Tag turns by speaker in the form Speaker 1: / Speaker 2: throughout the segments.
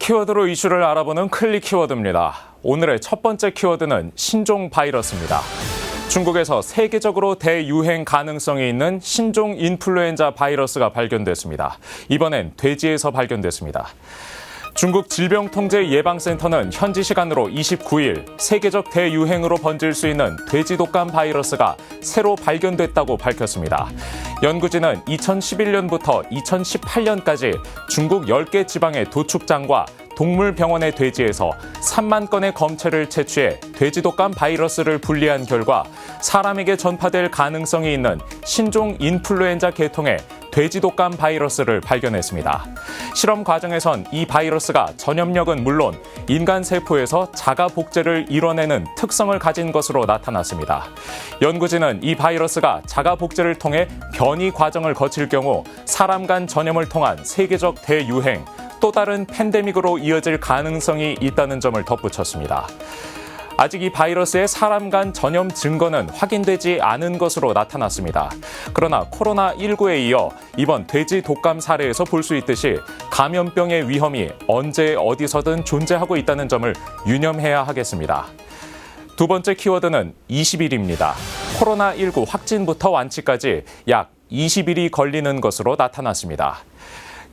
Speaker 1: 키워드로 이슈를 알아보는 클릭 키워드입니다. 오늘의 첫 번째 키워드는 신종 바이러스입니다. 중국에서 세계적으로 대유행 가능성이 있는 신종 인플루엔자 바이러스가 발견됐습니다. 이번엔 돼지에서 발견됐습니다. 중국 질병통제예방센터는 현지 시간으로 29일 세계적 대유행으로 번질 수 있는 돼지 독감 바이러스가 새로 발견됐다고 밝혔습니다. 연구진은 2011년부터 2018년까지 중국 10개 지방의 도축장과 동물병원의 돼지에서 3만 건의 검체를 채취해 돼지 독감 바이러스를 분리한 결과 사람에게 전파될 가능성이 있는 신종 인플루엔자 계통의 돼지 독감 바이러스를 발견했습니다. 실험 과정에선 이 바이러스가 전염력은 물론 인간 세포에서 자가 복제를 이뤄내는 특성을 가진 것으로 나타났습니다. 연구진은 이 바이러스가 자가 복제를 통해 변이 과정을 거칠 경우 사람 간 전염을 통한 세계적 대유행, 또 다른 팬데믹으로 이어질 가능성이 있다는 점을 덧붙였습니다. 아직 이 바이러스의 사람 간 전염 증거는 확인되지 않은 것으로 나타났습니다. 그러나 코로나19에 이어 이번 돼지 독감 사례에서 볼 수 있듯이 감염병의 위험이 언제 어디서든 존재하고 있다는 점을 유념해야 하겠습니다. 두 번째 키워드는 20일입니다. 코로나19 확진부터 완치까지 약 20일이 걸리는 것으로 나타났습니다.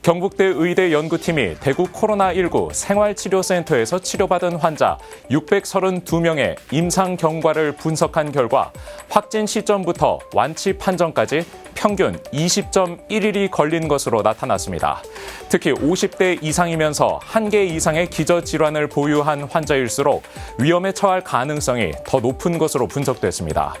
Speaker 1: 경북대 의대 연구팀이 대구 코로나19 생활치료센터에서 치료받은 환자 632명의 임상 경과를 분석한 결과 확진 시점부터 완치 판정까지 평균 20.1일이 걸린 것으로 나타났습니다. 특히 50대 이상이면서 1개 이상의 기저질환을 보유한 환자일수록 위험에 처할 가능성이 더 높은 것으로 분석됐습니다.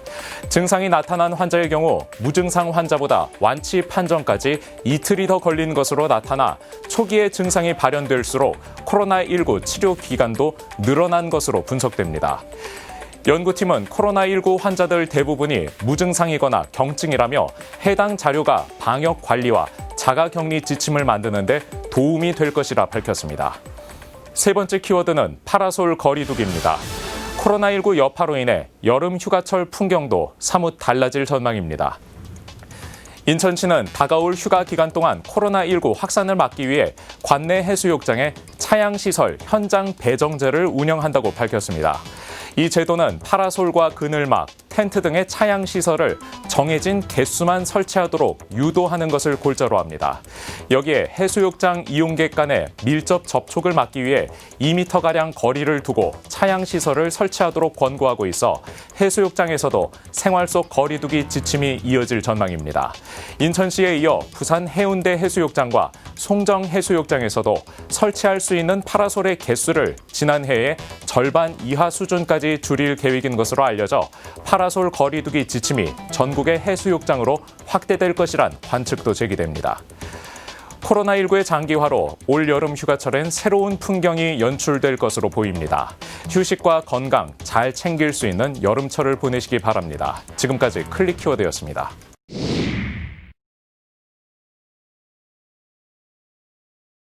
Speaker 1: 증상이 나타난 환자의 경우 무증상 환자보다 완치 판정까지 이틀이 더 걸린 것으로 나타나 초기에 증상이 발현될수록 코로나19 치료 기간도 늘어난 것으로 분석됩니다. 연구팀은 코로나19 환자들 대부분이 무증상이거나 경증이라며 해당 자료가 방역 관리와 자가격리 지침을 만드는 데 도움이 될 것이라 밝혔습니다. 세 번째 키워드는 파라솔 거리두기입니다. 코로나19 여파로 인해 여름 휴가철 풍경도 사뭇 달라질 전망입니다. 인천시는 다가올 휴가 기간 동안 코로나19 확산을 막기 위해 관내 해수욕장에 차양시설 현장 배정제를 운영한다고 밝혔습니다. 이 제도는 파라솔과 그늘막, 텐트 등의 차양시설을 정해진 개수만 설치하도록 유도하는 것을 골자로 합니다. 여기에 해수욕장 이용객 간의 밀접 접촉을 막기 위해 2m가량 거리를 두고 차양시설을 설치하도록 권고하고 있어 해수욕장에서도 생활 속 거리두기 지침이 이어질 전망입니다. 인천시에 이어 부산 해운대 해수욕장과 송정 해수욕장에서도 설치할 수 있는 파라솔의 개수를 지난해에 절반 이하 수준까지 줄일 계획인 것으로 알려져 파라솔 거리두기 지침이 전국의 해수욕장으로 확대될 것이란 관측도 제기됩니다. 코로나19의 장기화로 올 여름 휴가철엔 새로운 풍경이 연출될 것으로 보입니다. 휴식과 건강 잘 챙길 수 있는 여름철을 보내시기 바랍니다. 지금까지 클릭 키워드였습니다.